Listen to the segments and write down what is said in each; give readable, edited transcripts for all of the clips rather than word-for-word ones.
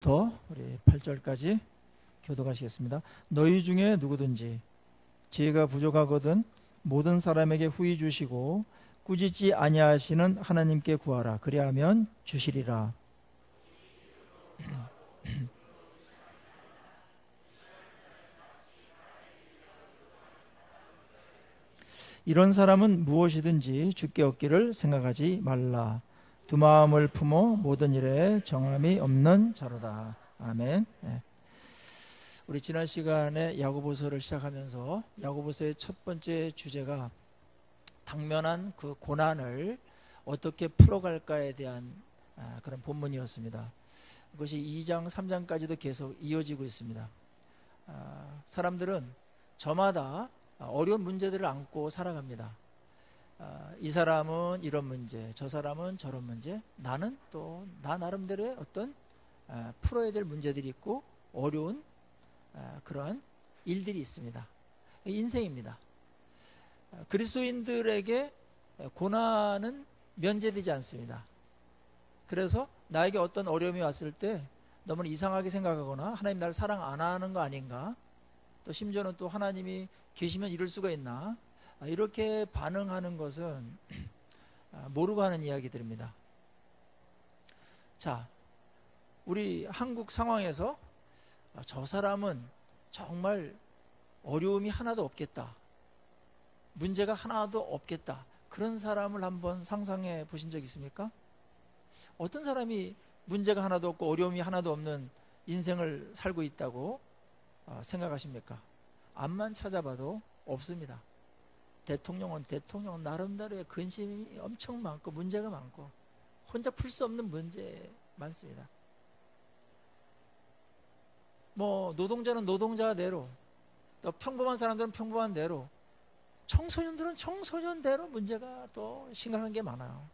우리 8절까지 교독하시겠습니다. 너희 중에 누구든지 지혜가 부족하거든 모든 사람에게 후히 주시고 꾸짖지 아니하시는 하나님께 구하라. 그리하면 주시리라. 이런 사람은 무엇이든지 주께 얻기를 생각하지 말라. 두 마음을 품어 모든 일에 정함이 없는 자로다. 아멘. 네. 우리 지난 시간에 야고보서를 시작하면서 야고보서의 첫 번째 주제가 당면한 그 고난을 어떻게 풀어갈까에 대한 그런 본문이었습니다. 그것이 2장, 3장까지도 계속 이어지고 있습니다. 사람들은 저마다 어려운 문제들을 안고 살아갑니다. 이 사람은 이런 문제, 저 사람은 저런 문제, 나는 또 나 나름대로의 어떤 풀어야 될 문제들이 있고 어려운 그런 일들이 있습니다. 인생입니다. 그리스도인들에게 고난은 면제되지 않습니다. 그래서 나에게 어떤 어려움이 왔을 때 너무나 이상하게 생각하거나 하나님 나를 사랑 안 하는 거 아닌가, 또 심지어는 또 하나님이 계시면 이럴 수가 있나, 이렇게 반응하는 것은 모르고 하는 이야기들입니다. 자, 우리 한국 상황에서 저 사람은 정말 어려움이 하나도 없겠다, 문제가 하나도 없겠다, 그런 사람을 한번 상상해 보신 적 있습니까? 어떤 사람이 문제가 하나도 없고 어려움이 하나도 없는 인생을 살고 있다고 생각하십니까? 앞만 찾아봐도 없습니다. 대통령은 나름대로의 근심이 엄청 많고 문제가 많고 혼자 풀 수 없는 문제 많습니다. 노동자는 노동자대로, 또 평범한 사람들은 평범한 대로, 청소년들은 청소년대로 문제가 또 심각한 게 많아요.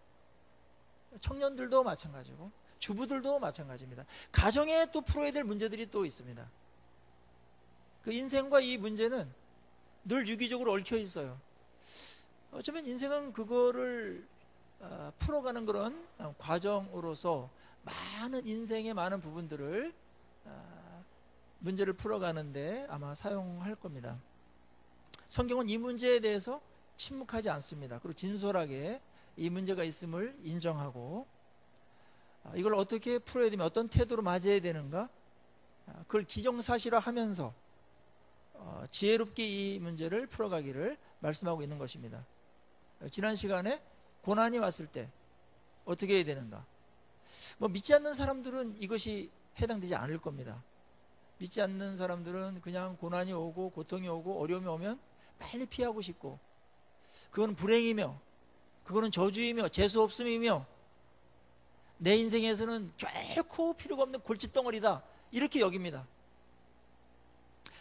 청년들도 마찬가지고 주부들도 마찬가지입니다. 가정에 또 풀어야 될 문제들이 또 있습니다. 그 인생과 이 문제는 늘 유기적으로 얽혀 있어요. 어쩌면 인생은 그거를 풀어가는 그런 과정으로서 많은 인생의 많은 부분들을 문제를 풀어가는데 아마 사용할 겁니다. 성경은 이 문제에 대해서 침묵하지 않습니다. 그리고 진솔하게 이 문제가 있음을 인정하고 이걸 어떻게 풀어야 되면 어떤 태도로 맞아야 되는가, 그걸 기정사실화하면서 지혜롭게 이 문제를 풀어가기를 말씀하고 있는 것입니다. 지난 시간에 고난이 왔을 때 어떻게 해야 되는가, 믿지 않는 사람들은 이것이 해당되지 않을 겁니다. 믿지 않는 사람들은 그냥 고난이 오고 고통이 오고 어려움이 오면 빨리 피하고 싶고, 그건 불행이며 그거는 저주이며 재수없음이며 내 인생에서는 결코 필요가 없는 골칫덩어리다, 이렇게 여깁니다.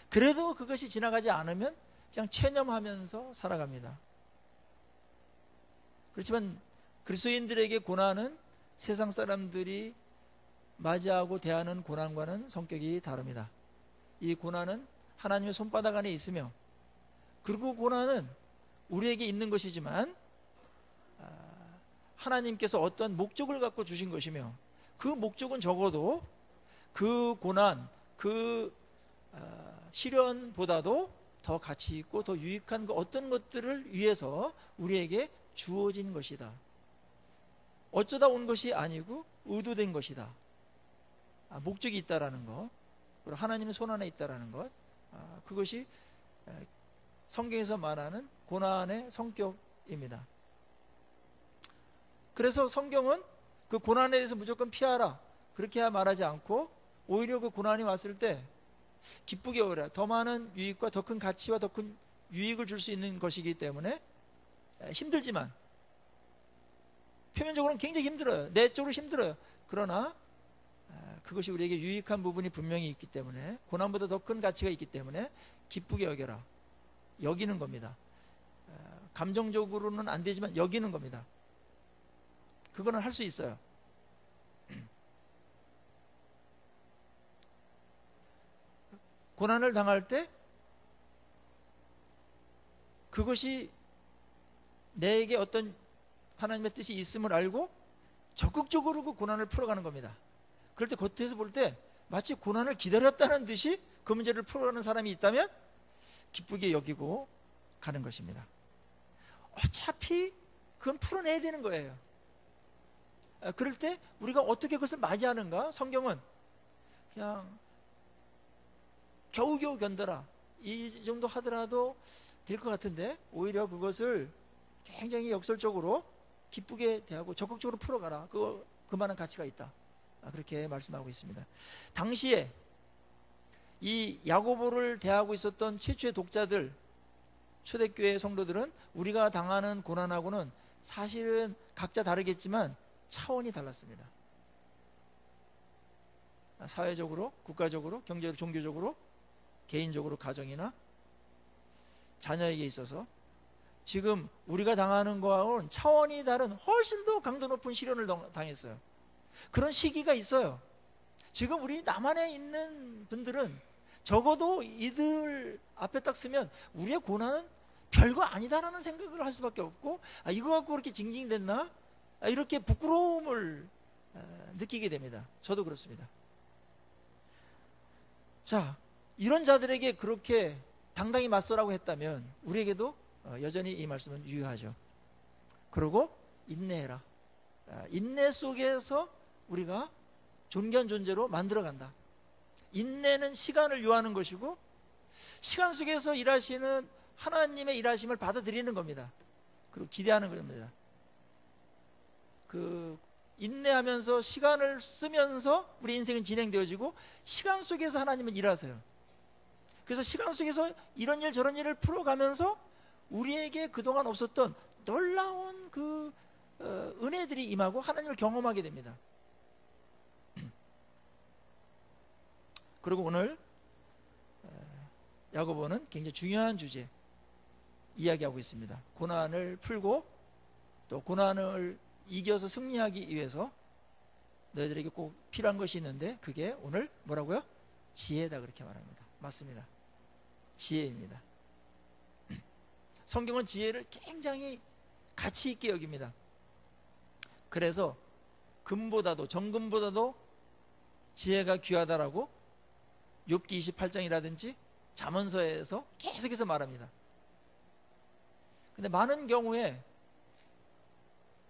그래도 그것이 지나가지 않으면 그냥 체념하면서 살아갑니다. 그렇지만 그리스도인들에게 고난은 세상 사람들이 맞이하고 대하는 고난과는 성격이 다릅니다. 이 고난은 하나님의 손바닥 안에 있으며, 그리고 고난은 우리에게 있는 것이지만 하나님께서 어떤 목적을 갖고 주신 것이며, 그 목적은 적어도 그 고난, 그 시련보다도 더 가치 있고 더 유익한 어떤 것들을 위해서 우리에게 주어진 것이다. 어쩌다 온 것이 아니고 의도된 것이다. 목적이 있다라는 것, 그리고 하나님의 손 안에 있다라는 것, 그것이 성경에서 말하는 고난의 성격입니다. 그래서 성경은 그 고난에 대해서 무조건 피하라, 그렇게 말하지 않고 오히려 그 고난이 왔을 때 기쁘게 여기라. 더 많은 유익과 더 큰 가치와 더 큰 유익을 줄 수 있는 것이기 때문에 힘들지만, 표면적으로는 굉장히 힘들어요. 내적으로 힘들어요. 그러나 그것이 우리에게 유익한 부분이 분명히 있기 때문에, 고난보다 더 큰 가치가 있기 때문에 기쁘게 여겨라, 여기는 겁니다. 감정적으로는 안 되지만 여기는 겁니다. 그거는 할 수 있어요. 고난을 당할 때 그것이 내게 어떤 하나님의 뜻이 있음을 알고 적극적으로 그 고난을 풀어가는 겁니다. 그럴 때 겉에서 볼 때 마치 고난을 기다렸다는 듯이 그 문제를 풀어가는 사람이 있다면 기쁘게 여기고 가는 것입니다. 어차피 그건 풀어내야 되는 거예요. 그럴 때 우리가 어떻게 그것을 맞이하는가? 성경은 그냥 겨우겨우 견뎌라, 이 정도 하더라도 될 것 같은데, 오히려 그것을 굉장히 역설적으로 기쁘게 대하고 적극적으로 풀어가라, 그만한 가치가 있다, 그렇게 말씀하고 있습니다. 당시에 이 야고보를 대하고 있었던 최초의 독자들, 초대교회 성도들은 우리가 당하는 고난하고는 사실은 각자 다르겠지만 차원이 달랐습니다. 사회적으로, 국가적으로, 경제적으로, 종교적으로, 개인적으로, 가정이나 자녀에게 있어서 지금 우리가 당하는 거하고는 차원이 다른 훨씬 더 강도 높은 시련을 당했어요. 그런 시기가 있어요. 지금 우리 남한에 있는 분들은 적어도 이들 앞에 딱 서면 우리의 고난은 별거 아니다라는 생각을 할 수밖에 없고, 이거 갖고 그렇게 징징댔나? 이렇게 부끄러움을 느끼게 됩니다. 저도 그렇습니다. 자, 이런 자들에게 그렇게 당당히 맞서라고 했다면 우리에게도 여전히 이 말씀은 유효하죠. 그리고 인내해라. 인내 속에서 우리가 존귀한 존재로 만들어간다. 인내는 시간을 요하는 것이고, 시간 속에서 일하시는 하나님의 일하심을 받아들이는 겁니다. 그리고 기대하는 겁니다. 인내하면서 시간을 쓰면서 우리 인생은 진행되어지고, 시간 속에서 하나님은 일하세요. 그래서 시간 속에서 이런 일 저런 일을 풀어가면서 우리에게 그동안 없었던 놀라운 은혜들이 임하고 하나님을 경험하게 됩니다. 그리고 오늘 야고보는 굉장히 중요한 주제 이야기하고 있습니다. 고난을 풀고 또 고난을 이겨서 승리하기 위해서 너희들에게 꼭 필요한 것이 있는데, 그게 오늘 뭐라고요? 지혜다, 그렇게 말합니다. 맞습니다. 지혜입니다. 성경은 지혜를 굉장히 가치 있게 여깁니다. 그래서 금보다도, 정금보다도 지혜가 귀하다라고 욥기 28장이라든지 잠언서에서 계속해서 말합니다. 근데 많은 경우에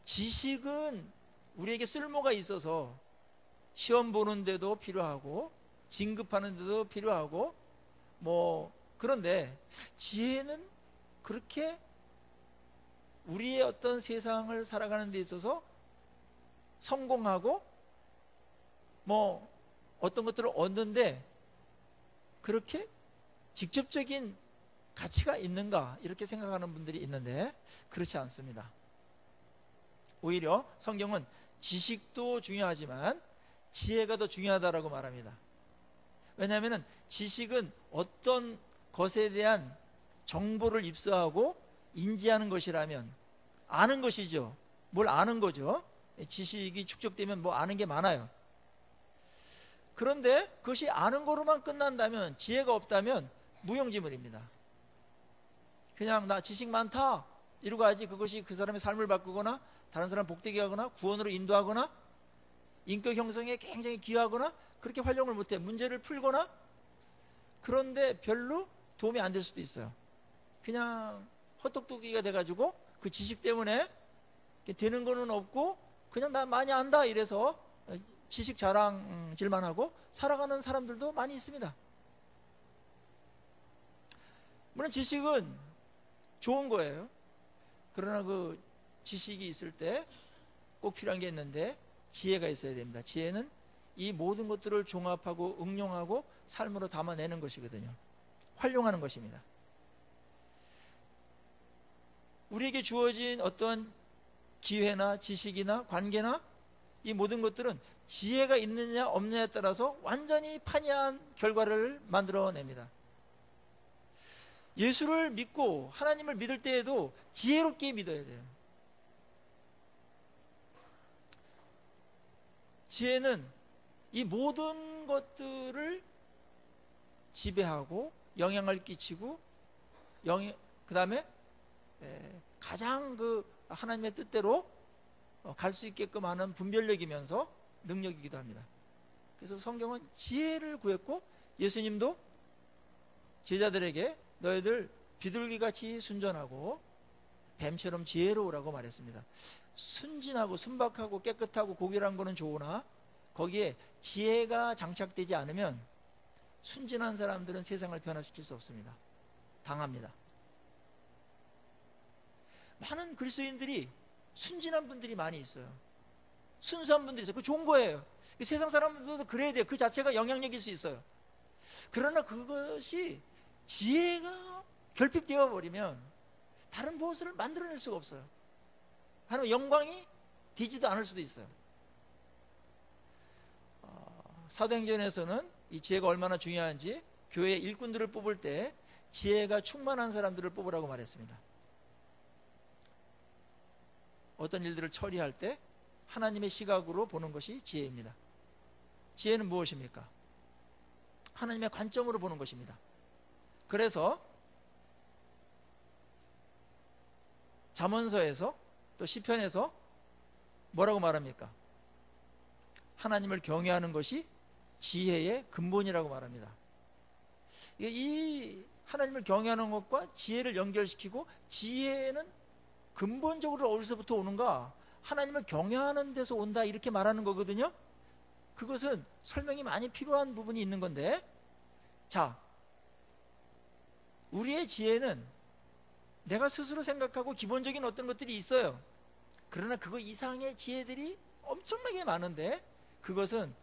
지식은 우리에게 쓸모가 있어서 시험 보는데도 필요하고 진급하는데도 필요하고 그런데 지혜는 그렇게 우리의 어떤 세상을 살아가는 데 있어서 성공하고 어떤 것들을 얻는데 그렇게 직접적인 가치가 있는가, 이렇게 생각하는 분들이 있는데 그렇지 않습니다. 오히려 성경은 지식도 중요하지만 지혜가 더 중요하다라고 말합니다. 왜냐하면 지식은 어떤 것에 대한 정보를 입수하고 인지하는 것이라면 아는 것이죠. 뭘 아는 거죠. 지식이 축적되면 아는 게 많아요. 그런데 그것이 아는 거로만 끝난다면, 지혜가 없다면 무용지물입니다. 그냥 나 지식 많다 이러고 하지, 그것이 그 사람의 삶을 바꾸거나 다른 사람 복되게 하거나 구원으로 인도하거나 인격 형성에 굉장히 기여하거나 그렇게 활용을 못해. 문제를 풀거나 그런데 별로 도움이 안 될 수도 있어요. 그냥 헛똑똑이가 돼가지고 그 지식 때문에 되는 거는 없고 그냥 나 많이 안다 이래서 지식 자랑질만 하고 살아가는 사람들도 많이 있습니다. 물론 지식은 좋은 거예요. 그러나 그 지식이 있을 때 꼭 필요한 게 있는데 지혜가 있어야 됩니다. 지혜는 이 모든 것들을 종합하고 응용하고 삶으로 담아내는 것이거든요. 활용하는 것입니다. 우리에게 주어진 어떤 기회나 지식이나 관계나 이 모든 것들은 지혜가 있느냐 없느냐에 따라서 완전히 판이한 결과를 만들어냅니다. 예수를 믿고 하나님을 믿을 때에도 지혜롭게 믿어야 돼요. 지혜는 이 모든 것들을 지배하고 영향을 끼치고 그 다음에 가장 하나님의 뜻대로 갈 수 있게끔 하는 분별력이면서 능력이기도 합니다. 그래서 성경은 지혜를 구했고 예수님도 제자들에게 너희들 비둘기같이 순전하고 뱀처럼 지혜로우라고 말했습니다. 순진하고 순박하고 깨끗하고 고결한 거는 좋으나 거기에 지혜가 장착되지 않으면 순진한 사람들은 세상을 변화시킬 수 없습니다. 당합니다. 많은 그리스도인들이 순진한 분들이 많이 있어요. 순수한 분들이 있어요. 그거 좋은 거예요. 세상 사람들도 그래야 돼요. 그 자체가 영향력일 수 있어요. 그러나 그것이 지혜가 결핍되어 버리면 다른 무엇을 만들어낼 수가 없어요. 하나님 영광이 되지도 않을 수도 있어요. 사도행전에서는 이 지혜가 얼마나 중요한지 교회 일꾼들을 뽑을 때 지혜가 충만한 사람들을 뽑으라고 말했습니다. 어떤 일들을 처리할 때 하나님의 시각으로 보는 것이 지혜입니다. 지혜는 무엇입니까? 하나님의 관점으로 보는 것입니다. 그래서 잠언서에서 또 시편에서 뭐라고 말합니까? 하나님을 경외하는 것이 지혜의 근본이라고 말합니다. 이 하나님을 경외하는 것과 지혜를 연결시키고, 지혜는 근본적으로 어디서부터 오는가? 하나님을 경외하는 데서 온다, 이렇게 말하는 거거든요. 그것은 설명이 많이 필요한 부분이 있는 건데, 자, 우리의 지혜는 내가 스스로 생각하고 기본적인 어떤 것들이 있어요. 그러나 그거 이상의 지혜들이 엄청나게 많은데, 그것은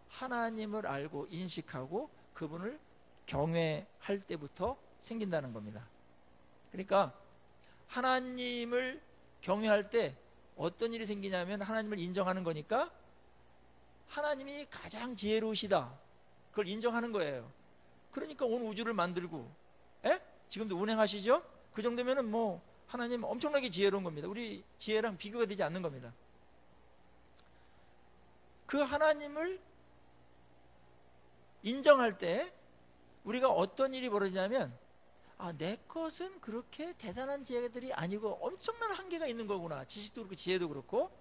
하나님을 알고 인식하고 그분을 경외할 때부터 생긴다는 겁니다. 그러니까 하나님을 경외할 때 어떤 일이 생기냐면, 하나님을 인정하는 거니까 하나님이 가장 지혜로우시다, 그걸 인정하는 거예요. 그러니까 온 우주를 만들고, 지금도 운행하시죠? 그 정도면은 뭐 하나님 엄청나게 지혜로운 겁니다. 우리 지혜랑 비교가 되지 않는 겁니다. 그 하나님을 인정할 때 우리가 어떤 일이 벌어지냐면, 내 것은 그렇게 대단한 지혜들이 아니고 엄청난 한계가 있는 거구나. 지식도 그렇고 지혜도 그렇고,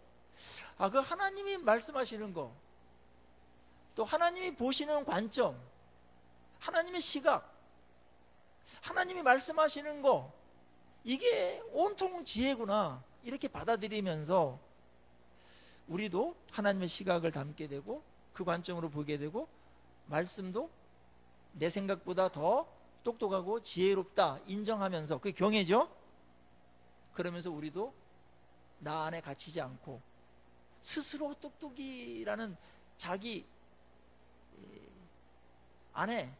그 하나님이 말씀하시는 거, 또 하나님이 보시는 관점, 하나님의 시각, 하나님이 말씀하시는 거, 이게 온통 지혜구나, 이렇게 받아들이면서 우리도 하나님의 시각을 담게 되고 그 관점으로 보게 되고, 말씀도 내 생각보다 더 똑똑하고 지혜롭다 인정하면서, 그게 경외죠. 그러면서 우리도 나 안에 갇히지 않고 스스로 똑똑이라는 자기 안에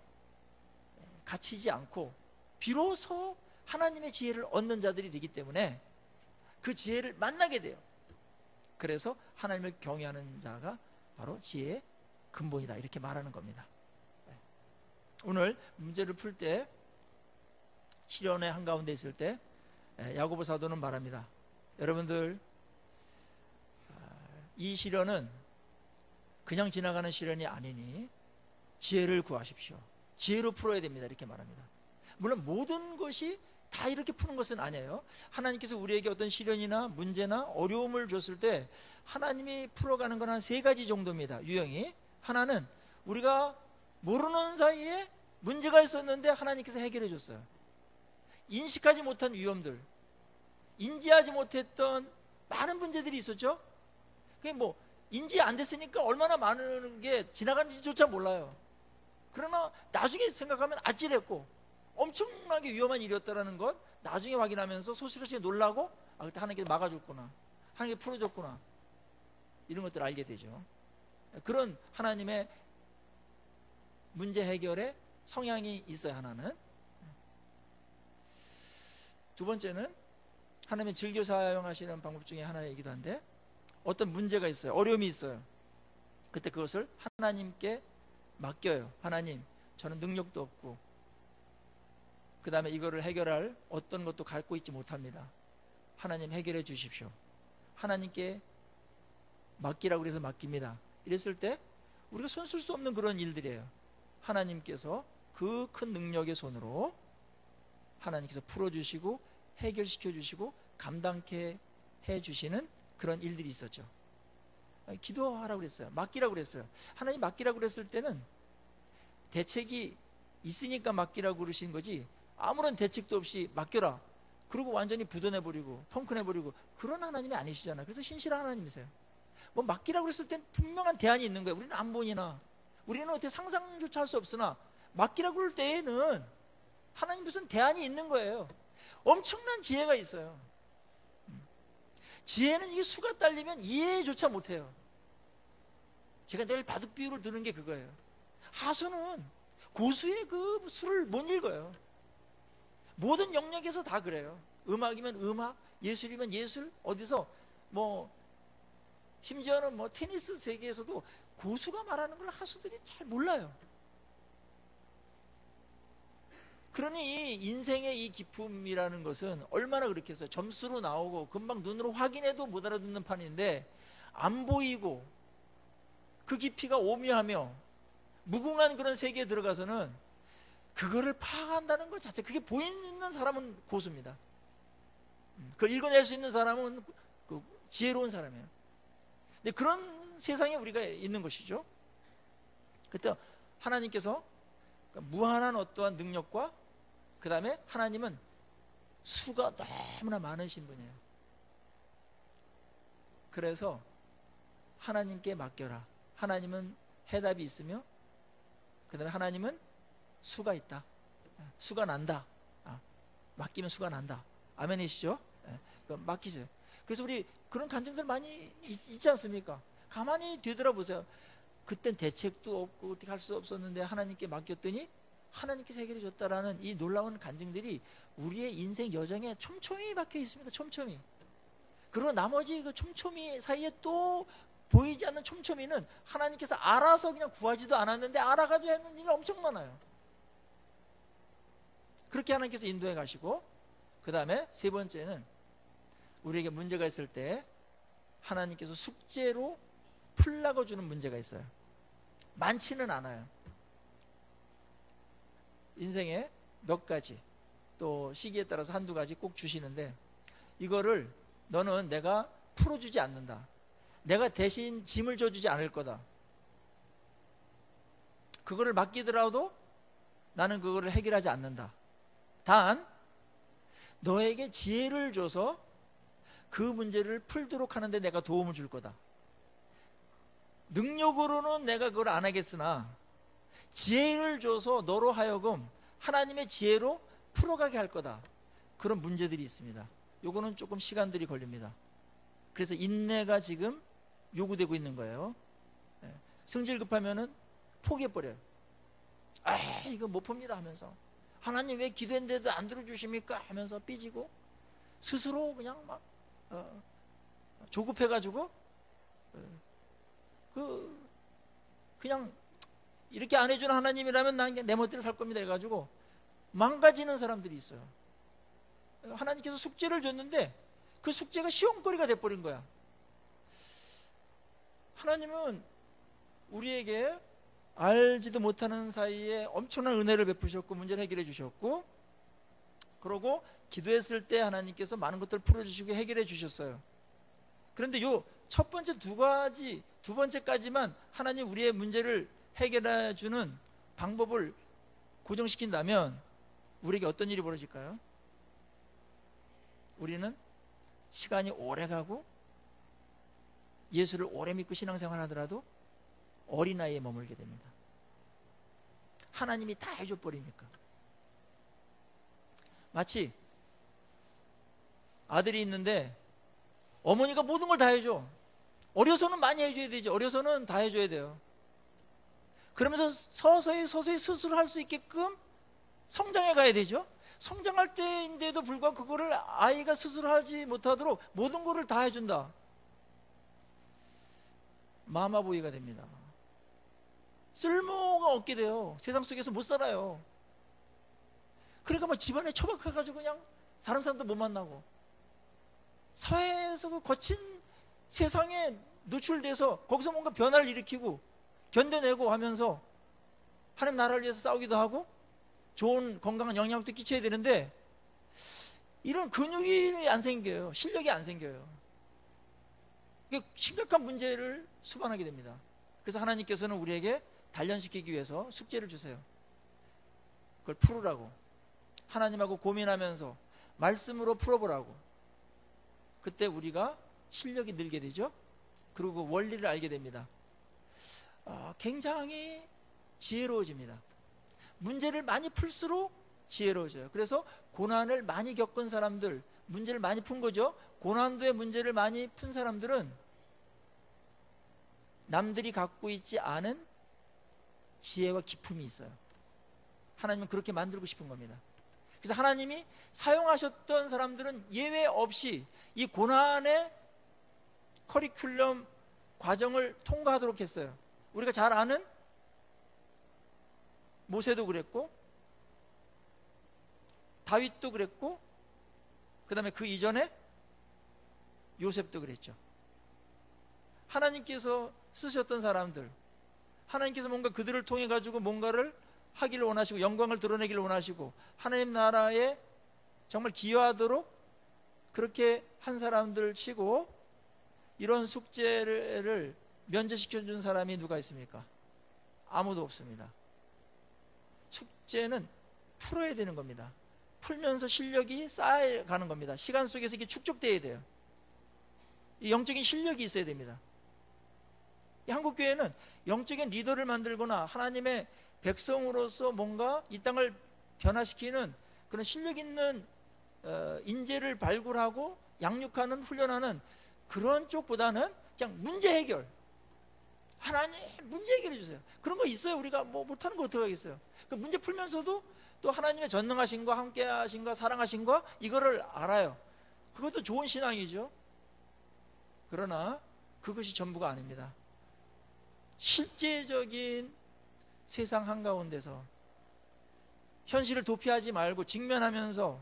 갇히지 않고 비로소 하나님의 지혜를 얻는 자들이 되기 때문에 그 지혜를 만나게 돼요. 그래서 하나님을 경외하는 자가 바로 지혜의 근본이다, 이렇게 말하는 겁니다. 오늘 문제를 풀 때, 시련의 한가운데 있을 때 야고보 사도는 말합니다. 여러분들, 이 시련은 그냥 지나가는 시련이 아니니 지혜를 구하십시오. 지혜로 풀어야 됩니다, 이렇게 말합니다. 물론 모든 것이 다 이렇게 푸는 것은 아니에요. 하나님께서 우리에게 어떤 시련이나 문제나 어려움을 줬을 때 하나님이 풀어가는 건 한 3가지 정도입니다. 유형이. 하나는 우리가 모르는 사이에 문제가 있었는데 하나님께서 해결해 줬어요. 인식하지 못한 위험들, 인지하지 못했던 많은 문제들이 있었죠. 그게 뭐 인지 안 됐으니까 얼마나 많은 게 지나간지조차 몰라요. 그러나 나중에 생각하면 아찔했고 엄청나게 위험한 일이었다는 것 나중에 확인하면서 소스러시게 놀라고, 그때 하나님께서 막아줬구나, 하나님께 풀어줬구나, 이런 것들을 알게 되죠. 그런 하나님의 문제 해결에 성향이 있어요. 하나는. 두 번째는 하나님이 즐겨 사용하시는 방법 중에 하나이기도 한데, 어떤 문제가 있어요, 어려움이 있어요. 그때 그것을 하나님께 맡겨요. 하나님, 저는 능력도 없고 그 다음에 이거를 해결할 어떤 것도 갖고 있지 못합니다. 하나님 해결해 주십시오. 하나님께 맡기라고 그래서 맡깁니다. 이랬을 때 우리가 손쓸 수 없는 그런 일들이에요. 하나님께서 그 큰 능력의 손으로 하나님께서 풀어주시고 해결시켜 주시고 감당케 해주시는 그런 일들이 있었죠. 기도하라고 그랬어요. 맡기라고 그랬어요. 하나님 맡기라고 그랬을 때는 대책이 있으니까 맡기라고 그러신 거지, 아무런 대책도 없이 맡겨라 그리고 완전히 부도내버리고 펑크내버리고 그런 하나님이 아니시잖아요. 그래서 신실한 하나님이세요. 뭐 맡기라고 그랬을 땐 분명한 대안이 있는 거예요. 우리는 안 보이나, 우리는 어떻게 상상조차 할 수 없으나 맡기라고 그럴 때에는 하나님 무슨 대안이 있는 거예요. 엄청난 지혜가 있어요. 지혜는 이게 수가 딸리면 이해조차 못해요. 제가 늘 바둑 비유를 드는 게 그거예요. 하수는 고수의 그 수를 못 읽어요. 모든 영역에서 다 그래요. 음악이면 음악, 예술이면 예술, 어디서 뭐 심지어는 뭐 테니스 세계에서도 고수가 말하는 걸 하수들이 잘 몰라요. 그러니 이 인생의 이 기품이라는 것은 얼마나 그렇겠어요. 점수로 나오고 금방 눈으로 확인해도 못 알아듣는 판인데, 안 보이고 그 깊이가 오묘하며 무궁한 그런 세계에 들어가서는 그거를 파악한다는 것 자체, 그게 보이는 사람은 고수입니다. 그걸 읽어낼 수 있는 사람은 그 지혜로운 사람이에요. 근데 그런 세상에 우리가 있는 것이죠. 그때 하나님께서 무한한 어떠한 능력과 그 다음에 하나님은 수가 너무나 많으신 분이에요. 그래서 하나님께 맡겨라. 하나님은 해답이 있으며 그 다음에 하나님은 수가 있다. 수가 난다. 맡기면 수가 난다. 아멘이시죠? 맡기죠. 그래서 우리 그런 간증들 많이 있지 않습니까? 가만히 되돌아보세요. 그땐 대책도 없고 어떻게 할 수 없었는데 하나님께 맡겼더니 하나님께서 해결해 줬다라는 이 놀라운 간증들이 우리의 인생 여정에 촘촘히 박혀 있습니다. 촘촘히. 그리고 나머지 그 촘촘히 사이에 또 보이지 않는 촘촘히는 하나님께서 알아서 그냥 구하지도 않았는데 알아가지고 했는 일이 엄청 많아요. 그렇게 하나님께서 인도해 가시고, 그 다음에 세 번째는 우리에게 문제가 있을 때 하나님께서 숙제로 풀라고 주는 문제가 있어요. 많지는 않아요. 인생에 몇 가지, 또 시기에 따라서 한두 가지 꼭 주시는데, 이거를 너는 내가 풀어주지 않는다. 내가 대신 짐을 져주지 않을 거다. 그거를 맡기더라도 나는 그거를 해결하지 않는다. 단 너에게 지혜를 줘서 그 문제를 풀도록 하는데 내가 도움을 줄 거다. 능력으로는 내가 그걸 안 하겠으나 지혜를 줘서 너로 하여금 하나님의 지혜로 풀어가게 할 거다. 그런 문제들이 있습니다. 요거는 조금 시간들이 걸립니다. 그래서 인내가 지금 요구되고 있는 거예요. 성질 급하면은 포기해버려요. 이거 못 풉니다 하면서, 하나님 왜 기도했는데도 안 들어주십니까 하면서 삐지고, 스스로 그냥 막 조급해가지고 그냥 이렇게 안 해주는 하나님이라면 난 내 멋대로 살 겁니다 해가지고 망가지는 사람들이 있어요. 하나님께서 숙제를 줬는데 그 숙제가 시험거리가 돼버린 거야. 하나님은 우리에게 알지도 못하는 사이에 엄청난 은혜를 베푸셨고 문제를 해결해 주셨고, 그러고 기도했을 때 하나님께서 많은 것들을 풀어주시고 해결해 주셨어요. 그런데 요 첫 번째 두 번째까지만 하나님 우리의 문제를 해결해 주는 방법을 고정시킨다면 우리에게 어떤 일이 벌어질까요? 우리는 시간이 오래 가고 예수를 오래 믿고 신앙생활 하더라도 어린아이에 머물게 됩니다. 하나님이 다 해줘 버리니까. 마치 아들이 있는데 어머니가 모든 걸 다 해줘. 어려서는 많이 해줘야 되죠. 어려서는 다 해줘야 돼요. 그러면서 서서히 스스로 할 수 있게끔 성장해 가야 되죠. 성장할 때인데도 불구하고 그거를 아이가 스스로 하지 못하도록 모든 거를 다 해준다. 마마보이가 됩니다. 쓸모가 없게 돼요. 세상 속에서 못 살아요. 그러니까 뭐 집안에 처박혀가지고 그냥 다른 사람도 못 만나고 사회에서 그 거친 세상에 노출돼서 거기서 뭔가 변화를 일으키고 견뎌내고 하면서 하나님 나라를 위해서 싸우기도 하고 좋은 건강한 영향도 끼쳐야 되는데 이런 근육이 안 생겨요. 실력이 안 생겨요. 이게 심각한 문제를 수반하게 됩니다. 그래서 하나님께서는 우리에게 단련시키기 위해서 숙제를 주세요. 그걸 풀으라고. 하나님하고 고민하면서 말씀으로 풀어보라고. 그때 우리가 실력이 늘게 되죠. 그리고 원리를 알게 됩니다. 굉장히 지혜로워집니다. 문제를 많이 풀수록 지혜로워져요. 그래서 고난을 많이 겪은 사람들, 문제를 많이 푼 거죠. 고난도의 문제를 많이 푼 사람들은 남들이 갖고 있지 않은 지혜와 기품이 있어요. 하나님은 그렇게 만들고 싶은 겁니다. 그래서 하나님이 사용하셨던 사람들은 예외 없이 이 고난의 커리큘럼 과정을 통과하도록 했어요. 우리가 잘 아는 모세도 그랬고, 다윗도 그랬고, 그 다음에 그 이전에 요셉도 그랬죠. 하나님께서 쓰셨던 사람들, 하나님께서 뭔가 그들을 통해 가지고 뭔가를 하기를 원하시고 영광을 드러내기를 원하시고 하나님 나라에 정말 기여하도록 그렇게 한 사람들 치고 이런 숙제를 면제시켜준 사람이 누가 있습니까? 아무도 없습니다. 숙제는 풀어야 되는 겁니다. 풀면서 실력이 쌓여가는 겁니다. 시간 속에서 이게 축적돼야 돼요. 이 영적인 실력이 있어야 됩니다. 이 한국교회는 영적인 리더를 만들거나 하나님의 백성으로서 뭔가 이 땅을 변화시키는 그런 실력 있는 인재를 발굴하고 양육하는, 훈련하는 그런 쪽보다는 그냥 문제 해결, 하나님 문제 해결해 주세요. 그런 거 있어요. 우리가 뭐 못하는 거 어떻게 하겠어요. 그 문제 풀면서도 또 하나님의 전능하신과 함께하신과 사랑하신과 이거를 알아요. 그것도 좋은 신앙이죠. 그러나 그것이 전부가 아닙니다. 실제적인 세상 한가운데서 현실을 도피하지 말고 직면하면서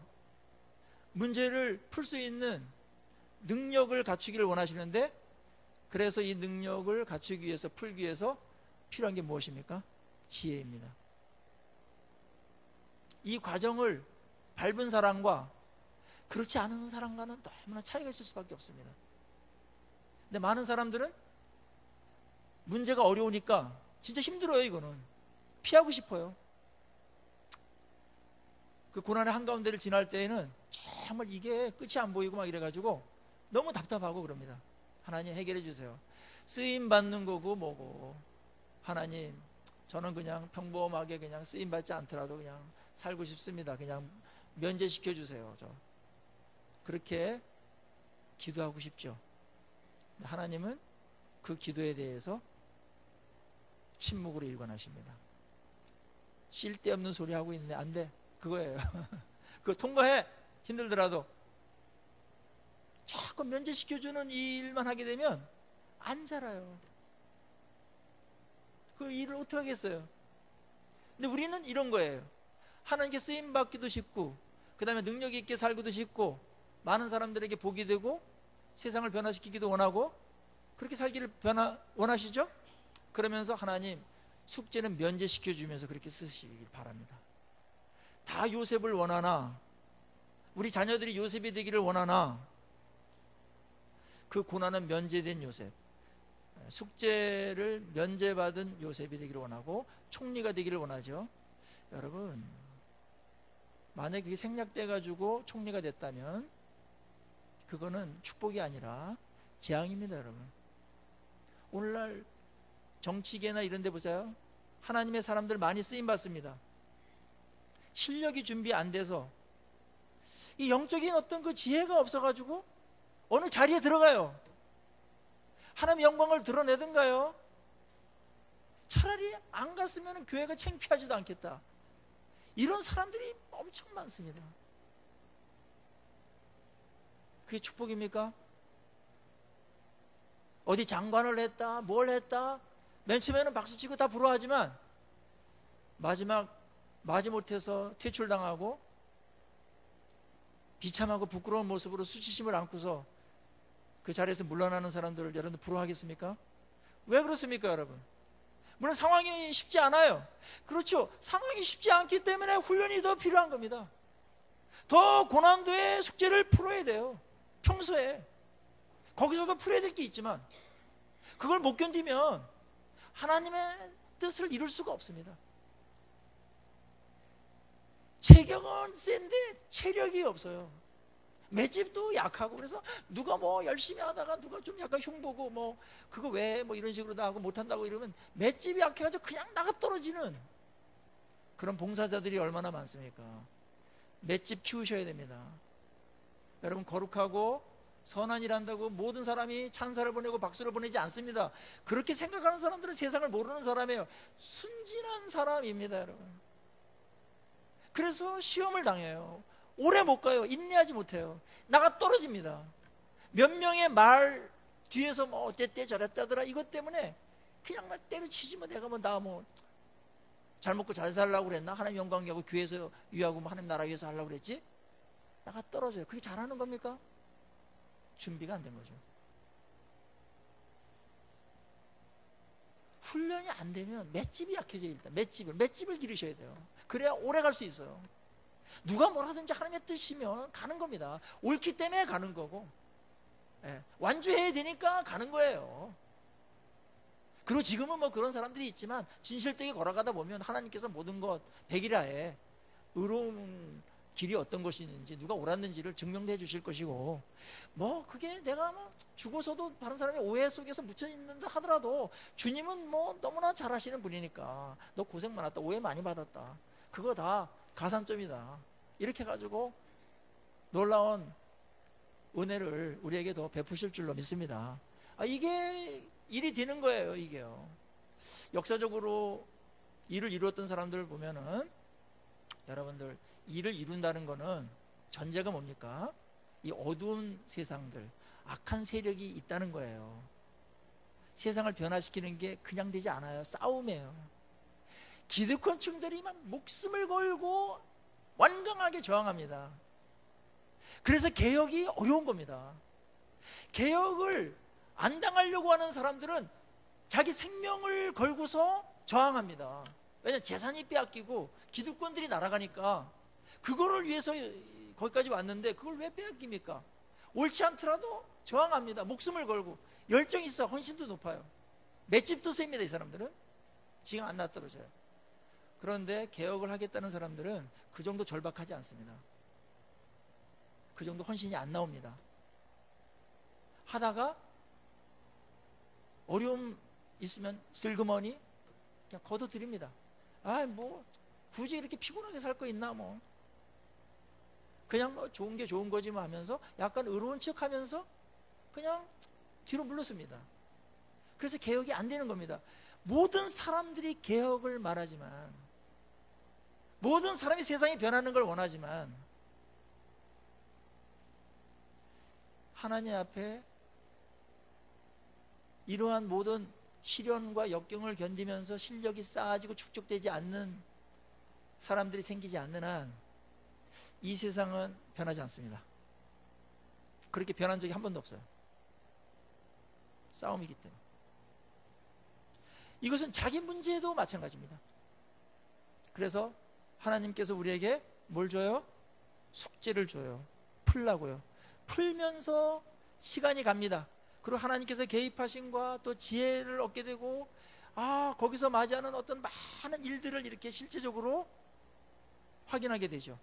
문제를 풀 수 있는 능력을 갖추기를 원하시는데, 그래서 이 능력을 갖추기 위해서, 풀기 위해서 필요한 게 무엇입니까? 지혜입니다. 이 과정을 밟은 사람과 그렇지 않은 사람과는 너무나 차이가 있을 수밖에 없습니다. 근데 많은 사람들은 문제가 어려우니까 진짜 힘들어요. 이거는 피하고 싶어요. 그 고난의 한가운데를 지날 때에는 정말 이게 끝이 안 보이고 막 이래가지고 너무 답답하고 그럽니다. 하나님 해결해 주세요. 쓰임 받는 거고 뭐고, 하나님 저는 그냥 평범하게 그냥 쓰임 받지 않더라도 그냥 살고 싶습니다. 그냥 면제시켜 주세요. 저 그렇게 기도하고 싶죠. 하나님은 그 기도에 대해서 침묵으로 일관하십니다. 쓸데없는 소리 하고 있네. 안 돼. 그거예요. 그거 통과해. 힘들더라도. 자꾸 면제시켜주는 이 일만 하게 되면 안 자라요. 그 일을 어떻게 하겠어요? 근데 우리는 이런 거예요. 하나님께 쓰임받기도 쉽고, 그 다음에 능력 있게 살기도 쉽고, 많은 사람들에게 복이 되고 세상을 변화시키기도 원하고, 그렇게 살기를 원하시죠? 그러면서 하나님 숙제는 면제시켜주면서 그렇게 쓰시길 바랍니다. 다 요셉을 원하나, 우리 자녀들이 요셉이 되기를 원하나, 그 고난은 면제된 요셉, 숙제를 면제받은 요셉이 되기를 원하고 총리가 되기를 원하죠. 여러분, 만약에 그게 생략돼 가지고 총리가 됐다면 그거는 축복이 아니라 재앙입니다. 여러분, 오늘날 정치계나 이런 데 보세요. 하나님의 사람들 많이 쓰임받습니다. 실력이 준비 안 돼서 이 영적인 어떤 그 지혜가 없어가지고 어느 자리에 들어가요. 하나님의 영광을 드러내든가요. 차라리 안 갔으면 교회가 창피하지도 않겠다. 이런 사람들이 엄청 많습니다. 그게 축복입니까? 어디 장관을 했다, 뭘 했다, 맨 처음에는 박수치고 다 부러워하지만 마지막 마지못해서 퇴출당하고 비참하고 부끄러운 모습으로 수치심을 안고서 그 자리에서 물러나는 사람들을 여러분 부러워하겠습니까? 왜 그렇습니까, 여러분? 물론 상황이 쉽지 않아요. 그렇죠. 상황이 쉽지 않기 때문에 훈련이 더 필요한 겁니다. 더 고난도의 숙제를 풀어야 돼요. 평소에. 거기서도 풀어야 될 게 있지만 그걸 못 견디면 하나님의 뜻을 이룰 수가 없습니다. 체격은 센데 체력이 없어요. 맷집도 약하고. 그래서 누가 뭐 열심히 하다가 누가 좀 약간 흉보고 뭐 그거 왜 뭐 이런 식으로 다 하고 못한다고 이러면 맷집이 약해가지고 그냥 나가 떨어지는 그런 봉사자들이 얼마나 많습니까? 맷집 키우셔야 됩니다. 여러분, 거룩하고 선한 일 한다고 모든 사람이 찬사를 보내고 박수를 보내지 않습니다. 그렇게 생각하는 사람들은 세상을 모르는 사람이에요. 순진한 사람입니다, 여러분. 그래서 시험을 당해요. 오래 못 가요. 인내하지 못해요. 나가 떨어집니다. 몇 명의 말 뒤에서 뭐 어쨌대 저랬다더라 이것 때문에 그냥 막 때려치지. 뭐 내가 뭐 나 뭐 잘 먹고 잘 살려고 그랬나? 하나님 영광 하고 교회에서 위하고 뭐 하나님 나라 위해서 하려고 그랬지? 나가 떨어져요. 그게 잘하는 겁니까? 준비가 안 된 거죠. 훈련이 안 되면 맷집이 약해져요. 일단 맷집을 기르셔야 돼요. 그래야 오래 갈 수 있어요. 누가 뭐라든지 하나님의 뜻이면 가는 겁니다. 옳기 때문에 가는 거고, 완주해야 되니까 가는 거예요. 그리고 지금은 뭐 그런 사람들이 있지만 진실되게 걸어가다 보면 하나님께서 모든 것 백일하에 의로운 길이 어떤 것이 있는지 누가 옳았는지를 증명해 주실 것이고, 뭐 그게 내가 뭐 죽어서도 다른 사람의 오해 속에서 묻혀 있는다 하더라도 주님은 뭐 너무나 잘하시는 분이니까 너 고생 많았다, 오해 많이 받았다, 그거 다 가산점이다, 이렇게 해가지고 놀라운 은혜를 우리에게 더 베푸실 줄로 믿습니다. 이게 일이 되는 거예요. 이게요. 역사적으로 일을 이루었던 사람들을 보면은, 여러분들, 일을 이룬다는 거는 전제가 뭡니까? 이 어두운 세상들, 악한 세력이 있다는 거예요. 세상을 변화시키는 게 그냥 되지 않아요. 싸움이에요. 기득권층들이 막 목숨을 걸고 완강하게 저항합니다. 그래서 개혁이 어려운 겁니다. 개혁을 안 당하려고 하는 사람들은 자기 생명을 걸고서 저항합니다. 왜냐하면 재산이 빼앗기고 기득권들이 날아가니까 그거를 위해서 거기까지 왔는데 그걸 왜 빼앗깁니까? 옳지 않더라도 저항합니다. 목숨을 걸고. 열정이 있어. 헌신도 높아요. 맷집도 셉니다. 이 사람들은 지금 안 놔떨어져요. 그런데 개혁을 하겠다는 사람들은 그 정도 절박하지 않습니다. 그 정도 헌신이 안 나옵니다. 하다가 어려움 있으면 슬그머니 그냥 거둬드립니다. 뭐 굳이 이렇게 피곤하게 살 거 있나, 뭐 그냥 뭐 좋은 게 좋은 거지 뭐 하면서 약간 의로운 척 하면서 그냥 뒤로 물러섭니다. 그래서 개혁이 안 되는 겁니다. 모든 사람들이 개혁을 말하지만, 모든 사람이 세상이 변하는 걸 원하지만, 하나님 앞에 이러한 모든 시련과 역경을 견디면서 실력이 쌓아지고 축적되지 않는 사람들이 생기지 않는 한 이 세상은 변하지 않습니다. 그렇게 변한 적이 한 번도 없어요. 싸움이기 때문에. 이것은 자기 문제도 마찬가지입니다. 그래서 하나님께서 우리에게 뭘 줘요? 숙제를 줘요. 풀라고요. 풀면서 시간이 갑니다. 그리고 하나님께서 개입하심과 또 지혜를 얻게 되고, 거기서 맞이하는 어떤 많은 일들을 이렇게 실제적으로 확인하게 되죠.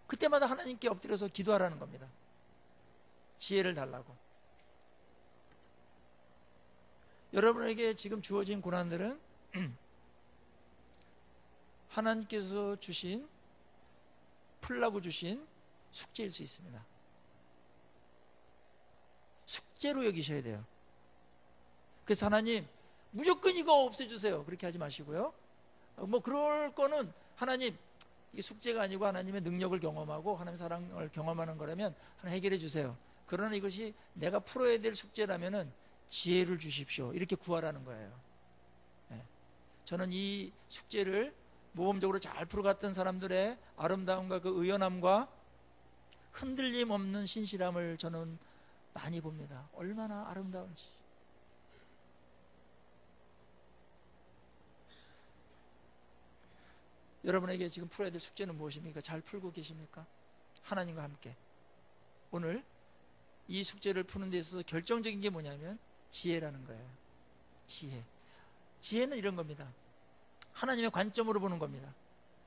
그때마다 하나님께 엎드려서 기도하라는 겁니다. 지혜를 달라고. 여러분에게 지금 주어진 고난들은 하나님께서 주신, 풀라고 주신 숙제일 수 있습니다. 숙제로 여기셔야 돼요. 그래서 하나님 무조건 이거 없애주세요, 그렇게 하지 마시고요. 뭐 그럴 거는 하나님, 이게 숙제가 아니고 하나님의 능력을 경험하고 하나님의 사랑을 경험하는 거라면 하나 해결해 주세요. 그러나 이것이 내가 풀어야 될 숙제라면은 지혜를 주십시오, 이렇게 구하라는 거예요. 저는 이 숙제를 모범적으로 잘 풀어갔던 사람들의 아름다움과 그 의연함과 흔들림 없는 신실함을 저는 많이 봅니다. 얼마나 아름다운지. 여러분에게 지금 풀어야 될 숙제는 무엇입니까? 잘 풀고 계십니까? 하나님과 함께 오늘 이 숙제를 푸는 데 있어서 결정적인 게 뭐냐면 지혜라는 거예요. 지혜는 이런 겁니다. 하나님의 관점으로 보는 겁니다.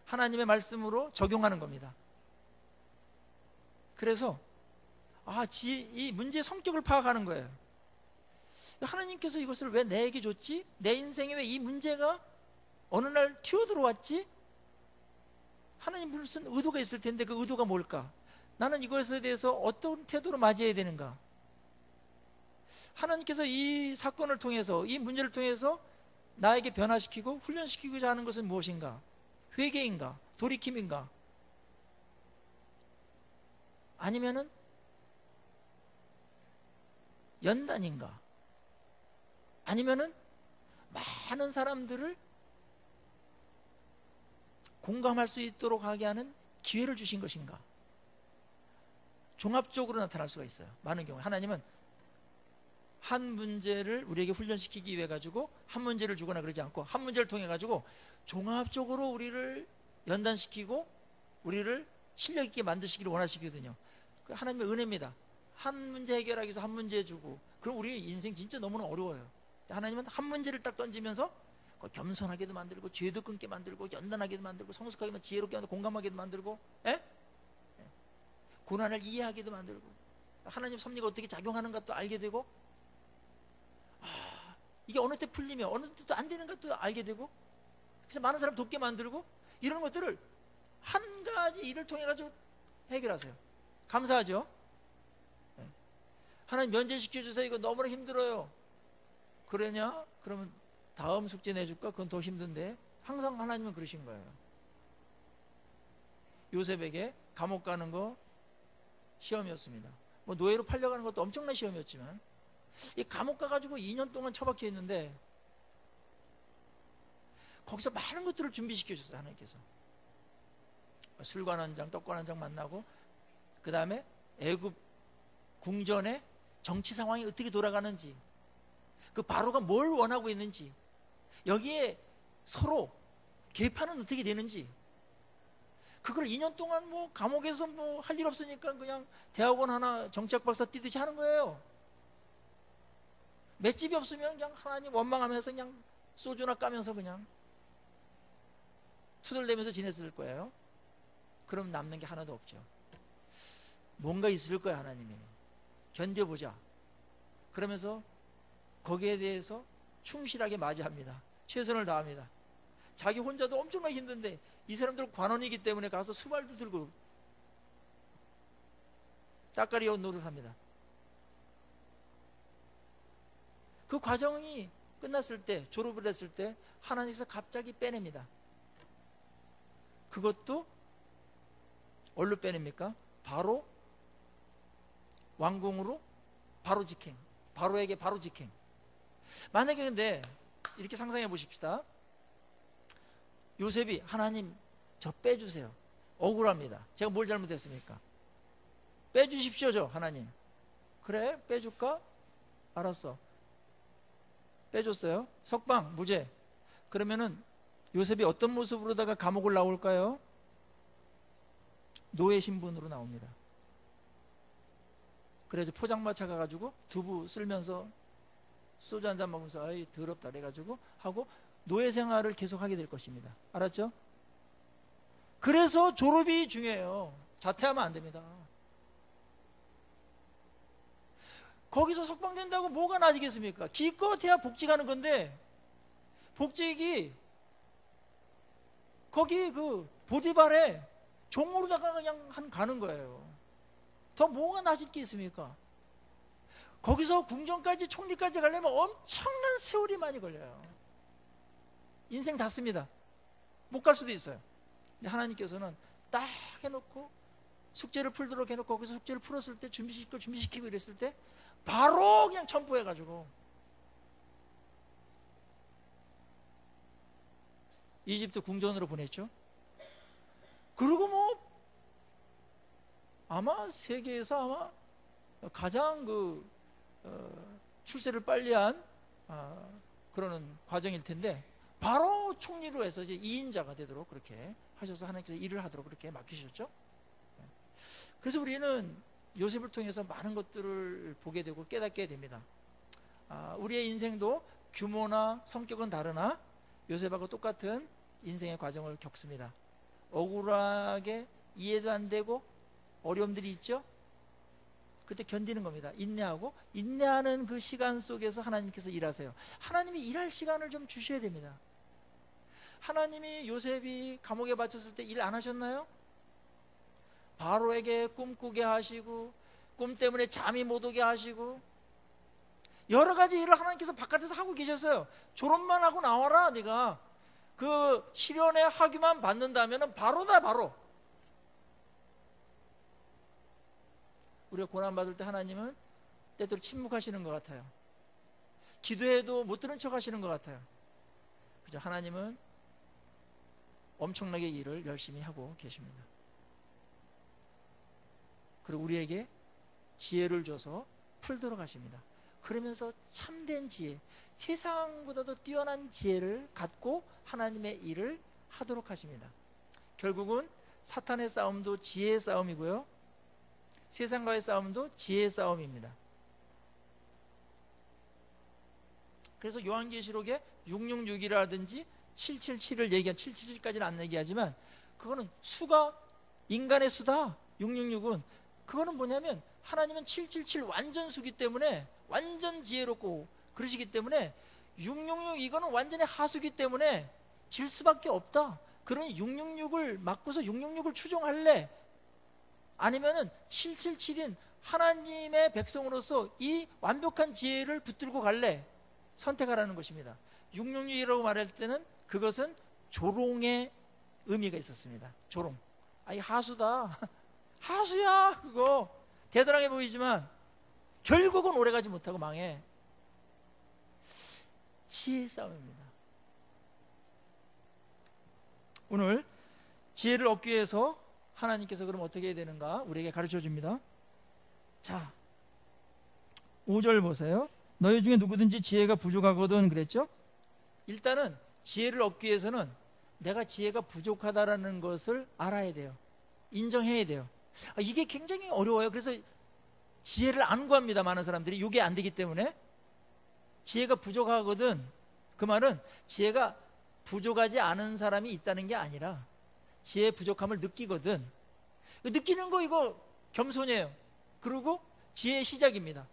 하나님의 말씀으로 적용하는 겁니다. 그래서 이 문제의 성격을 파악하는 거예요. 하나님께서 이것을 왜 내게 줬지? 내 인생에 왜 이 문제가 어느 날 튀어들어왔지? 하나님 무슨 의도가 있을 텐데 그 의도가 뭘까? 나는 이것에 대해서 어떤 태도로 맞이해야 되는가? 하나님께서 이 사건을 통해서, 이 문제를 통해서 나에게 변화시키고 훈련시키고자 하는 것은 무엇인가? 회개인가? 돌이킴인가? 아니면은 연단인가? 아니면은 많은 사람들을 공감할 수 있도록 하게 하는 기회를 주신 것인가? 종합적으로 나타날 수가 있어요. 많은 경우 하나님은 한 문제를 우리에게 훈련시키기 위해 가지고 한 문제를 주거나 그러지 않고 한 문제를 통해 가지고 종합적으로 우리를 연단시키고 우리를 실력 있게 만드시기를 원하시거든요. 하나님의 은혜입니다. 한 문제 해결하기 위해서 한 문제 주고, 그럼 우리 인생 진짜 너무나 어려워요. 하나님은 한 문제를 딱 던지면서 겸손하게도 만들고 죄도 끊게 만들고 연단하게도 만들고 성숙하게 지혜롭게 만들고 공감하게도 만들고 고난을 이해하게도 만들고 하나님 섭리가 어떻게 작용하는가 또 알게 되고 이게 어느 때 풀리면 어느 때 또 안 되는 것도 알게 되고, 그래서 많은 사람 돕게 만들고, 이런 것들을 한 가지 일을 통해 가지고 해결하세요. 감사하죠? 하나님 면제시켜 주세요. 이거 너무나 힘들어요. 그러냐? 그러면 다음 숙제 내줄까? 그건 더 힘든데. 항상 하나님은 그러신 거예요. 요셉에게 감옥 가는 거 시험이었습니다. 뭐 노예로 팔려가는 것도 엄청난 시험이었지만, 이 감옥 가가지고 2년 동안 처박혀 있는데 거기서 많은 것들을 준비시켜 줬어요. 하나님께서 술관 한 장, 떡관 한 장 만나고, 그 다음에 애굽 궁전의 정치 상황이 어떻게 돌아가는지, 그 바로가 뭘 원하고 있는지, 여기에 서로 개판은 어떻게 되는지, 그걸 2년 동안 뭐 감옥에서 뭐 할 일 없으니까 그냥 대학원 하나 정치학 박사 뛰듯이 하는 거예요. 맷집이 없으면 그냥 하나님 원망하면서 그냥 소주나 까면서 그냥 투덜대면서 지냈을 거예요. 그럼 남는 게 하나도 없죠. 뭔가 있을 거야. 하나님이 견뎌보자. 그러면서 거기에 대해서 충실하게 맞이합니다. 최선을 다합니다. 자기 혼자도 엄청나게 힘든데 이 사람들 관원이기 때문에 가서 수발도 들고 짝가리 옷 노릇합니다. 그 과정이 끝났을 때, 졸업을 했을 때 하나님께서 갑자기 빼냅니다. 그것도 어디로 빼냅니까? 바로 왕궁으로 바로 직행, 바로에게 바로 직행. 만약에 근데 이렇게 상상해 보십시다. 요셉이 하나님 저 빼주세요. 억울합니다. 제가 뭘 잘못했습니까? 빼주십시오. 저 하나님. 그래 빼줄까? 알았어. 빼줬어요. 석방 무죄. 그러면은 요셉이 어떤 모습으로다가 감옥을 나올까요? 노예 신분으로 나옵니다. 그래서 포장마차 가가지고 두부 쓸면서 소주 한잔 먹으면서 아이 더럽다 그래가지고 하고 노예 생활을 계속하게 될 것입니다. 알았죠? 그래서 졸업이 중요해요. 자퇴하면 안 됩니다. 거기서 석방된다고 뭐가 나아지겠습니까? 기껏해야 복직하는 건데, 복직이 거기 그 보디발에 종으로다가 그냥 가는 거예요. 더 뭐가 나아질 게 있습니까? 거기서 궁전까지 총리까지 가려면 엄청난 세월이 많이 걸려요. 인생 다 씁니다. 못 갈 수도 있어요. 근데 하나님께서는 딱 해놓고 숙제를 풀도록 해놓고 거기서 숙제를 풀었을 때 준비시키고 이랬을 때 바로 그냥 첨부해가지고 이집트 궁전으로 보냈죠. 그리고 뭐 아마 세계에서 아마 가장 출세를 빨리한 그러는 과정일 텐데 바로 총리로 해서 이제 2인자가 되도록 그렇게 하셔서 하나님께서 일을 하도록 그렇게 맡기셨죠. 그래서 우리는 요셉을 통해서 많은 것들을 보게 되고 깨닫게 됩니다. 우리의 인생도 규모나 성격은 다르나 요셉하고 똑같은 인생의 과정을 겪습니다. 억울하게 이해도 안 되고 어려움들이 있죠. 그때 견디는 겁니다. 인내하고, 인내하는 그 시간 속에서 하나님께서 일하세요. 하나님이 일할 시간을 좀 주셔야 됩니다. 하나님이 요셉이 감옥에 갇혔을 때 일 안 하셨나요? 바로에게 꿈꾸게 하시고, 꿈 때문에 잠이 못 오게 하시고, 여러 가지 일을 하나님께서 바깥에서 하고 계셨어요. 졸업만 하고 나와라. 네가 그 실현의 학위만 받는다면 바로다. 바로 우리가 고난받을 때 하나님은 때때로 침묵하시는 것 같아요. 기도해도 못 들은 척 하시는 것 같아요. 그죠? 하나님은 엄청나게 일을 열심히 하고 계십니다. 그리고 우리에게 지혜를 줘서 풀도록 하십니다. 그러면서 참된 지혜, 세상보다도 뛰어난 지혜를 갖고 하나님의 일을 하도록 하십니다. 결국은 사탄의 싸움도 지혜의 싸움이고요, 세상과의 싸움도 지혜의 싸움입니다. 그래서 요한계시록에 666이라든지 777을 얘기한, 777까지는 안 얘기하지만 그거는 수가 인간의 수다. 666은 그거는 뭐냐면 하나님은 777 완전 수기 때문에 완전 지혜롭고 그러시기 때문에 666 이거는 완전히 하수기 때문에 질 수밖에 없다. 그런 666을 맞고서 666을 추종할래? 아니면은 777인 하나님의 백성으로서 이 완벽한 지혜를 붙들고 갈래? 선택하라는 것입니다. 666이라고 말할 때는 그것은 조롱의 의미가 있었습니다. 조롱. 아이 하수다. 하수야 그거. 대단하게 보이지만 결국은 오래가지 못하고 망해. 지혜의 싸움입니다. 오늘 지혜를 얻기 위해서 하나님께서 그럼 어떻게 해야 되는가 우리에게 가르쳐 줍니다. 자, 5절 보세요. 너희 중에 누구든지 지혜가 부족하거든 그랬죠? 일단은 지혜를 얻기 위해서는 내가 지혜가 부족하다라는 것을 알아야 돼요. 인정해야 돼요. 이게 굉장히 어려워요. 그래서 지혜를 안 구합니다. 많은 사람들이. 이게 안 되기 때문에. 지혜가 부족하거든, 그 말은 지혜가 부족하지 않은 사람이 있다는 게 아니라 지혜의 부족함을 느끼거든. 느끼는 거 이거 겸손이에요. 그리고 지혜의 시작입니다.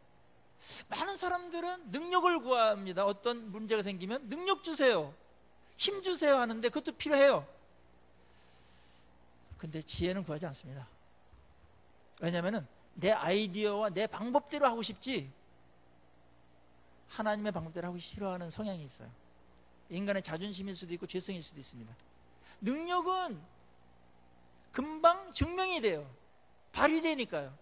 많은 사람들은 능력을 구합니다. 어떤 문제가 생기면 능력 주세요, 힘 주세요 하는데 그것도 필요해요. 근데 지혜는 구하지 않습니다. 왜냐하면 내 아이디어와 내 방법대로 하고 싶지 하나님의 방법대로 하고 싫어하는 성향이 있어요. 인간의 자존심일 수도 있고 죄성일 수도 있습니다. 능력은 금방 증명이 돼요. 발휘되니까요.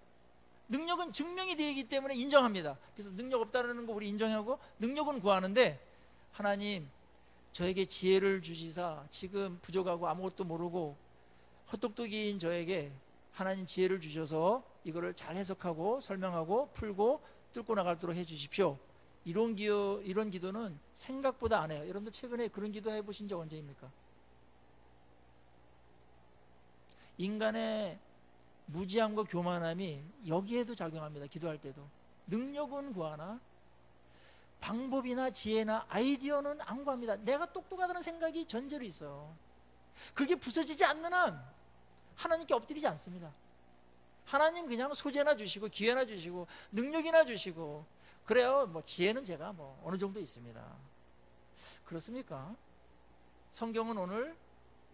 능력은 증명이 되기 때문에 인정합니다. 그래서 능력 없다는 거 우리 인정하고 능력은 구하는데, 하나님 저에게 지혜를 주시사 지금 부족하고 아무것도 모르고 헛똑똑이인 저에게 하나님 지혜를 주셔서 이거를 잘 해석하고 설명하고 풀고 뚫고 나가도록 해 주십시오. 이런 기도는 생각보다 안 해요. 여러분들 최근에 그런 기도 해보신 적 언제입니까? 인간의 무지함과 교만함이 여기에도 작용합니다. 기도할 때도. 능력은 구하나 방법이나 지혜나 아이디어는 안 구합니다. 내가 똑똑하다는 생각이 전제로 있어요. 그게 부서지지 않는 한 하나님께 엎드리지 않습니다. 하나님 그냥 소재나 주시고 기회나 주시고 능력이나 주시고 그래요. 뭐 지혜는 제가 뭐 어느 정도 있습니다. 그렇습니까? 성경은 오늘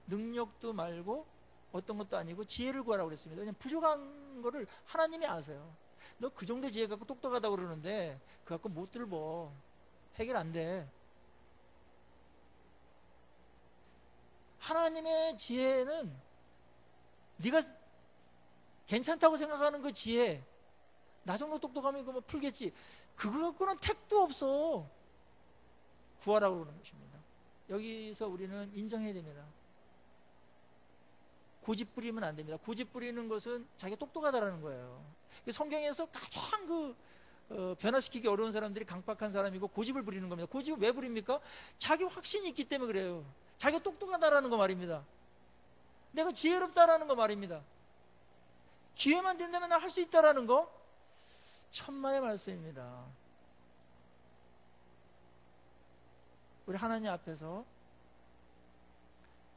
능력도 말고 어떤 것도 아니고 지혜를 구하라고 그랬습니다. 왜냐하면 부족한 거를 하나님이 아세요. 너 그 정도 지혜 갖고 똑똑하다고 그러는데 그거 갖고 못 들고 해결 안 돼. 하나님의 지혜는 네가 괜찮다고 생각하는 그 지혜, 나 정도 똑똑하면 이거 뭐 풀겠지, 그거 갖고는 택도 없어. 구하라고 그러는 것입니다. 여기서 우리는 인정해야 됩니다. 고집 부리면 안 됩니다. 고집 부리는 것은 자기가 똑똑하다라는 거예요. 성경에서 가장 변화시키기 어려운 사람들이 강박한 사람이고 고집을 부리는 겁니다. 고집을 왜 부립니까? 자기 확신이 있기 때문에 그래요. 자기가 똑똑하다라는 거 말입니다. 내가 지혜롭다라는 거 말입니다. 기회만 된다면 난 할 수 있다라는 거 천만의 말씀입니다. 우리 하나님 앞에서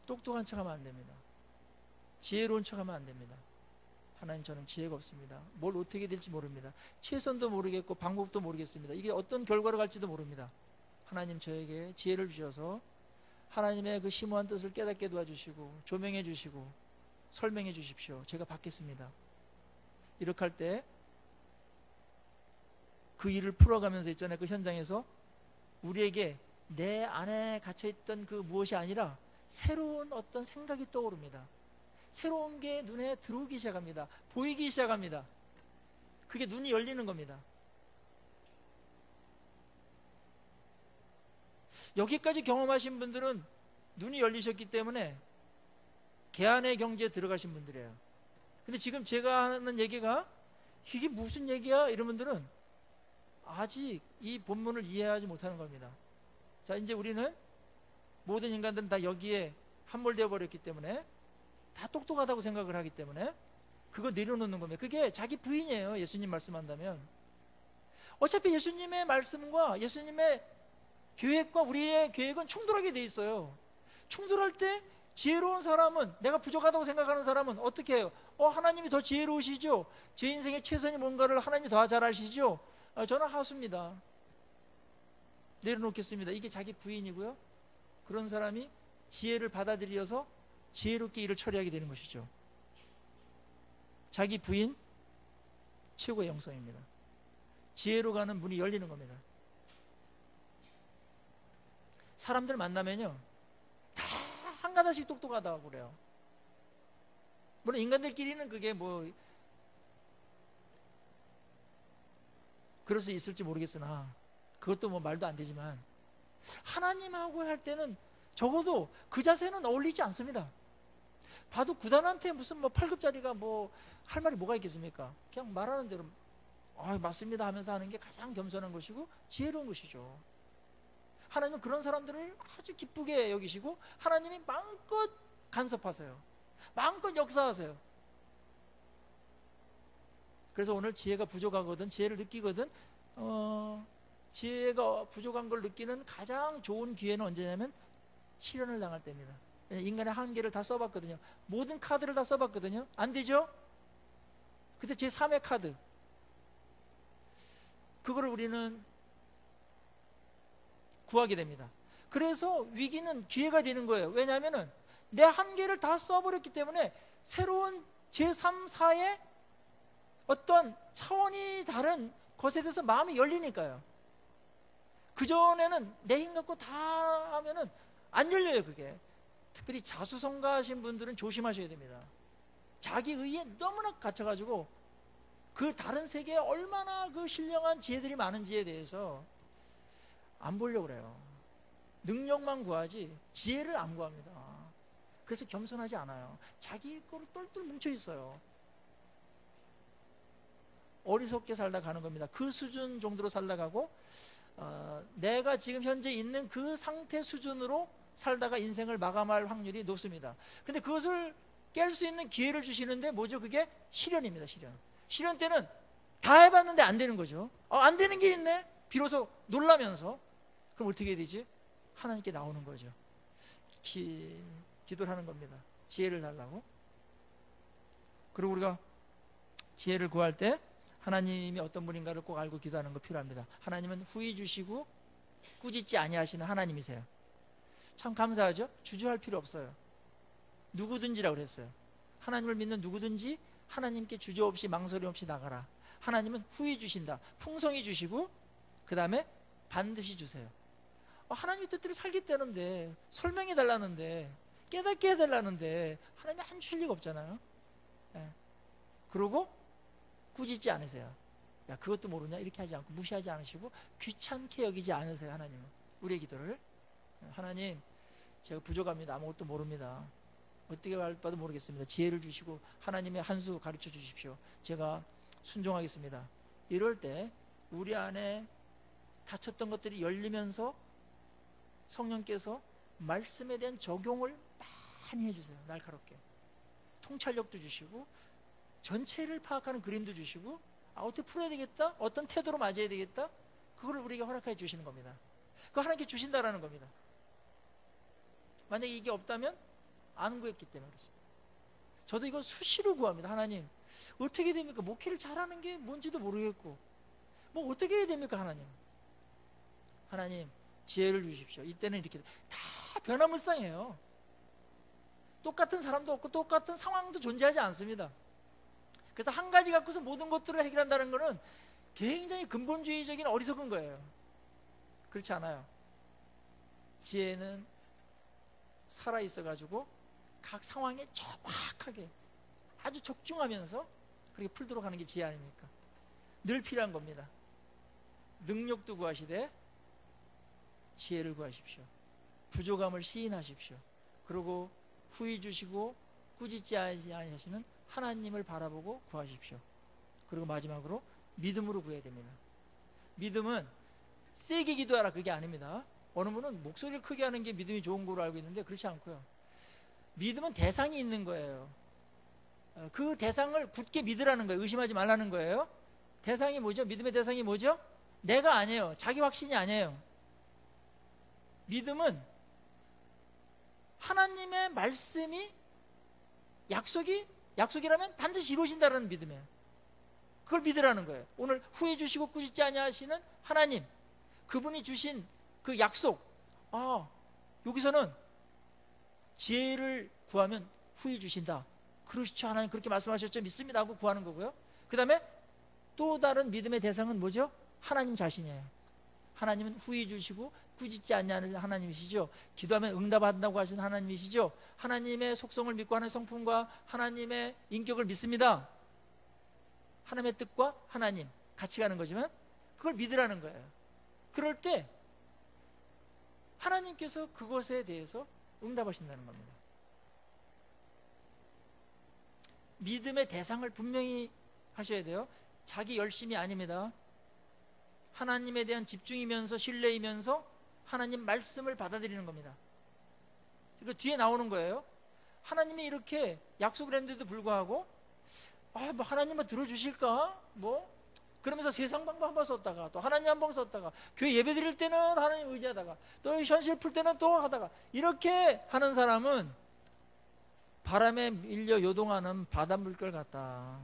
똑똑한 척하면 안 됩니다. 지혜로운 척하면 안 됩니다. 하나님, 저는 지혜가 없습니다. 뭘 어떻게 될지 모릅니다. 최선도 모르겠고 방법도 모르겠습니다. 이게 어떤 결과로 갈지도 모릅니다. 하나님, 저에게 지혜를 주셔서 하나님의 그 심오한 뜻을 깨닫게 도와주시고 조명해 주시고 설명해 주십시오. 제가 받겠습니다. 이렇게 할 때 그 일을 풀어가면서 있잖아요. 그 현장에서 우리에게 내 안에 갇혀있던 그 무엇이 아니라 새로운 어떤 생각이 떠오릅니다. 새로운 게 눈에 들어오기 시작합니다. 보이기 시작합니다. 그게 눈이 열리는 겁니다. 여기까지 경험하신 분들은 눈이 열리셨기 때문에 개안의 경지에 들어가신 분들이에요. 근데 지금 제가 하는 얘기가 이게 무슨 얘기야? 이런 분들은 아직 이 본문을 이해하지 못하는 겁니다. 자, 이제 우리는 모든 인간들은 다 여기에 함몰되어 버렸기 때문에 다 똑똑하다고 생각을 하기 때문에 그거 내려놓는 겁니다. 그게 자기 부인이에요. 예수님 말씀한다면 어차피 예수님의 말씀과 예수님의 계획과 우리의 계획은 충돌하게 돼 있어요. 충돌할 때 지혜로운 사람은, 내가 부족하다고 생각하는 사람은 어떻게 해요? 하나님이 더 지혜로우시죠? 제 인생의 최선이 뭔가를 하나님이 더 잘 아시죠? 저는 하수입니다. 내려놓겠습니다. 이게 자기 부인이고요. 그런 사람이 지혜를 받아들여서 지혜롭게 일을 처리하게 되는 것이죠. 자기 부인 최고의 영성입니다. 지혜로 가는 문이 열리는 겁니다. 사람들 만나면요 다 한가닥씩 똑똑하다고 그래요. 물론 인간들끼리는 그게 뭐 그럴 수 있을지 모르겠으나 그것도 뭐 말도 안 되지만 하나님하고 할 때는 적어도 그 자세는 어울리지 않습니다. 봐도 구단한테 무슨 뭐 8급짜리가 뭐 할 말이 뭐가 있겠습니까? 그냥 말하는 대로 맞습니다 하면서 하는 게 가장 겸손한 것이고 지혜로운 것이죠. 하나님은 그런 사람들을 아주 기쁘게 여기시고 하나님이 마음껏 간섭하세요. 마음껏 역사하세요. 그래서 오늘 지혜가 부족하거든, 지혜를 느끼거든, 지혜가 부족한 걸 느끼는 가장 좋은 기회는 언제냐면 시련을 당할 때입니다. 인간의 한계를 다 써봤거든요. 모든 카드를 다 써봤거든요. 안 되죠? 근데 제 3의 카드, 그거를 우리는 구하게 됩니다. 그래서 위기는 기회가 되는 거예요. 왜냐하면 내 한계를 다 써버렸기 때문에 새로운 제3, 4의 어떤 차원이 다른 것에 대해서 마음이 열리니까요. 그전에는 내 힘 갖고 다 하면은 안 열려요, 그게. 특별히 자수성가하신 분들은 조심하셔야 됩니다. 자기 의에 너무나 갇혀가지고 그 다른 세계에 얼마나 그 신령한 지혜들이 많은지에 대해서 안 보려고 그래요. 능력만 구하지 지혜를 안 구합니다. 그래서 겸손하지 않아요. 자기 거로 똘똘 뭉쳐 있어요. 어리석게 살다 가는 겁니다. 그 수준 정도로 살다 가고 내가 지금 현재 있는 그 상태 수준으로 살다가 인생을 마감할 확률이 높습니다. 근데 그것을 깰 수 있는 기회를 주시는데 뭐죠? 그게 시련입니다. 시련 때는 다 해봤는데 안 되는 거죠. 안 되는 게 있네? 비로소 놀라면서 그럼 어떻게 해야 되지? 하나님께 나오는 거죠. 기도를 하는 겁니다. 지혜를 달라고. 그리고 우리가 지혜를 구할 때 하나님이 어떤 분인가를 꼭 알고 기도하는 거 필요합니다. 하나님은 후히 주시고 꾸짖지 아니하시는 하나님이세요. 참 감사하죠? 주저할 필요 없어요. 누구든지라고 그랬어요. 하나님을 믿는 누구든지 하나님께 주저 없이 망설임 없이 나가라. 하나님은 후히 주신다. 풍성히 주시고 그 다음에 반드시 주세요. 하나님의 뜻대로 살겠다는데, 설명해 달라는데, 깨닫게 해달라는데 하나님이 안 주실 리가 없잖아요. 그러고 꾸짖지 않으세요. 야, 그것도 모르냐? 이렇게 하지 않고 무시하지 않으시고 귀찮게 여기지 않으세요. 하나님은 우리의 기도를. 하나님, 제가 부족합니다. 아무것도 모릅니다. 어떻게 할 바도 모르겠습니다. 지혜를 주시고 하나님의 한 수 가르쳐 주십시오. 제가 순종하겠습니다. 이럴 때 우리 안에 닫혔던 것들이 열리면서 성령께서 말씀에 대한 적용을 많이 해주세요. 날카롭게 통찰력도 주시고 전체를 파악하는 그림도 주시고, 어떻게 풀어야 되겠다, 어떤 태도로 맞아야 되겠다, 그걸 우리에게 허락해 주시는 겁니다. 그거 하나님께 주신다라는 겁니다. 만약에 이게 없다면 안 구했기 때문에 그렇습니다. 저도 이거 수시로 구합니다. 하나님, 어떻게 됩니까? 목회를 잘하는 게 뭔지도 모르겠고, 뭐 어떻게 해야 됩니까? 하나님 지혜를 주십시오. 이때는 이렇게 다 변화무쌍해요. 똑같은 사람도 없고 똑같은 상황도 존재하지 않습니다. 그래서 한 가지 갖고서 모든 것들을 해결한다는 것은 굉장히 근본주의적인 어리석은 거예요. 그렇지 않아요. 지혜는 살아있어 가지고 각 상황에 정확하게 아주 적중하면서 그렇게 풀도록 하는 게 지혜 아닙니까? 늘 필요한 겁니다. 능력도 구하시되 지혜를 구하십시오. 부족함을 시인하십시오. 그리고 후히 주시고 꾸짖지 아니하시는 하나님을 바라보고 구하십시오. 그리고 마지막으로 믿음으로 구해야 됩니다. 믿음은 세게 기도하라, 그게 아닙니다. 어느 분은 목소리를 크게 하는 게 믿음이 좋은 거로 알고 있는데 그렇지 않고요. 믿음은 대상이 있는 거예요. 그 대상을 굳게 믿으라는 거예요. 의심하지 말라는 거예요. 대상이 뭐죠? 믿음의 대상이 뭐죠? 내가 아니에요. 자기 확신이 아니에요. 믿음은 하나님의 말씀이 약속이라면 반드시 이루어진다는 믿음이에요. 그걸 믿으라는 거예요. 오늘 후회 주시고 꾸짖지 아니하시는 하나님, 그분이 주신 그 약속, 여기서는 지혜를 구하면 후회 주신다. 그러시죠, 하나님 그렇게 말씀하셨죠, 믿습니다 하고 구하는 거고요. 그 다음에 또 다른 믿음의 대상은 뭐죠? 하나님 자신이에요. 하나님은 후히 주시고 꾸짖지 않냐는 하나님이시죠. 기도하면 응답한다고 하시는 하나님이시죠. 하나님의 속성을 믿고 하나님의 성품과 하나님의 인격을 믿습니다. 하나님의 뜻과 하나님 같이 가는 거지만 그걸 믿으라는 거예요. 그럴 때 하나님께서 그것에 대해서 응답하신다는 겁니다. 믿음의 대상을 분명히 하셔야 돼요. 자기 열심이 아닙니다. 하나님에 대한 집중이면서 신뢰이면서 하나님 말씀을 받아들이는 겁니다. 그 뒤에 나오는 거예요. 하나님이 이렇게 약속을 했는데도 불구하고 뭐 하나님은 들어주실까? 그러면서 세상 방법 한번 썼다가 또 하나님 한 번 썼다가 교회 예배 드릴 때는 하나님 의지하다가 또 현실 풀 때는 또 하다가 이렇게 하는 사람은 바람에 밀려 요동하는 바닷물결 같다.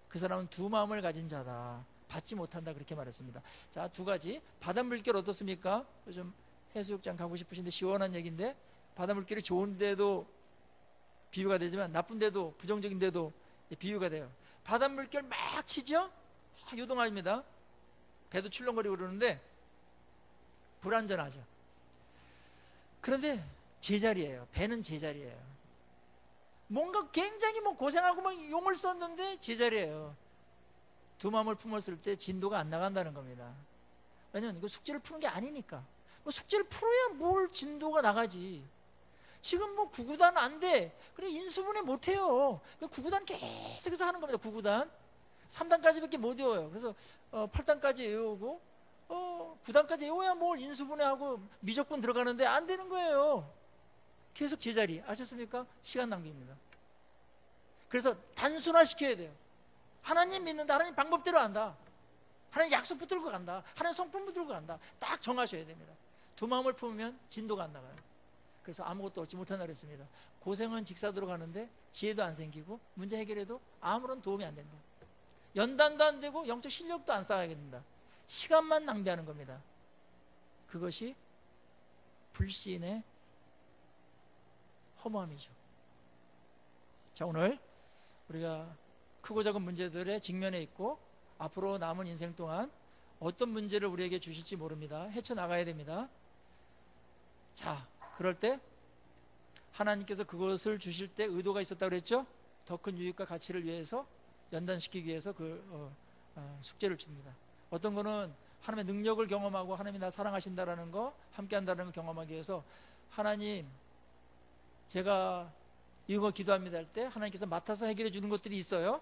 그 사람은 두 마음을 가진 자다. 받지 못한다, 그렇게 말했습니다. 자, 두 가지. 바닷물결 어떻습니까? 요즘 해수욕장 가고 싶으신데 시원한 얘기인데, 바닷물결이 좋은데도 비유가 되지만 나쁜데도, 부정적인데도 비유가 돼요. 바닷물결 막 치죠? 요동합니다. 배도 출렁거리고 그러는데 불안전하죠. 그런데 제자리예요. 배는 제자리예요. 뭔가 굉장히 고생하고 막 용을 썼는데 제자리예요. 두 마음을 품었을 때 진도가 안 나간다는 겁니다. 왜냐면 이거 숙제를 푸는 게 아니니까. 숙제를 풀어야 뭘 진도가 나가지. 지금 9구단 안 돼. 그래, 인수분해 못 해요. 9구단 계속해서 하는 겁니다. 9구단. 3단까지밖에 못 외워요. 그래서 8단까지 외우고 9단까지 외워야 뭘 인수분해하고 미적분 들어가는데 안 되는 거예요. 계속 제자리. 아셨습니까? 시간 낭비입니다. 그래서 단순화시켜야 돼요. 하나님 믿는다. 하나님 방법대로 한다. 하나님 약속 붙들고 간다. 하나님 성품 붙들고 간다. 딱 정하셔야 됩니다. 두 마음을 품으면 진도가 안 나가요. 그래서 아무것도 얻지 못한다 그랬습니다. 고생은 직사도로 가는데 지혜도 안 생기고 문제 해결해도 아무런 도움이 안 된다. 연단도 안 되고 영적 실력도 안 쌓아야 된다. 시간만 낭비하는 겁니다. 그것이 불신의 허무함이죠. 자, 오늘 우리가 크고 작은 문제들의 직면에 있고 앞으로 남은 인생 동안 어떤 문제를 우리에게 주실지 모릅니다. 헤쳐나가야 됩니다. 자, 그럴 때 하나님께서 그것을 주실 때 의도가 있었다고 그랬죠? 더 큰 유익과 가치를 위해서 연단시키기 위해서 숙제를 줍니다. 어떤 거는 하나님의 능력을 경험하고 하나님이 나 사랑하신다라는 거, 함께 한다는 걸 경험하기 위해서 하나님, 제가 이거 기도합니다 할 때 하나님께서 맡아서 해결해 주는 것들이 있어요.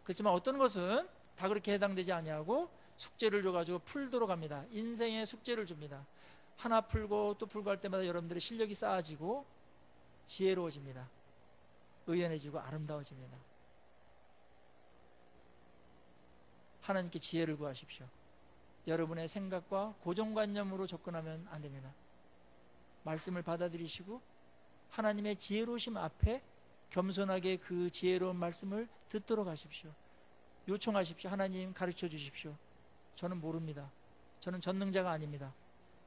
그렇지만 어떤 것은 다 그렇게 해당되지 아니하고 숙제를 줘가지고 풀도록 합니다. 인생의 숙제를 줍니다. 하나 풀고 또 풀고 할 때마다 여러분들의 실력이 쌓아지고 지혜로워집니다. 의연해지고 아름다워집니다. 하나님께 지혜를 구하십시오. 여러분의 생각과 고정관념으로 접근하면 안 됩니다. 말씀을 받아들이시고 하나님의 지혜로우심 앞에 겸손하게 그 지혜로운 말씀을 듣도록 하십시오. 요청하십시오. 하나님 가르쳐 주십시오. 저는 모릅니다. 저는 전능자가 아닙니다.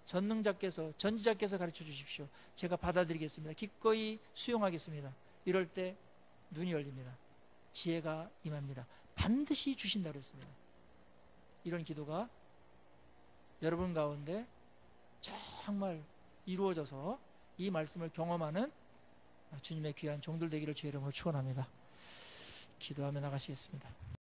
전지자께서 가르쳐 주십시오. 제가 받아들이겠습니다. 기꺼이 수용하겠습니다. 이럴 때 눈이 열립니다. 지혜가 임합니다. 반드시 주신다고 했습니다. 이런 기도가 여러분 가운데 정말 이루어져서 이 말씀을 경험하는 주님의 귀한 종들 되기를 주의 이름으로 축원합니다. 기도하며 나가시겠습니다.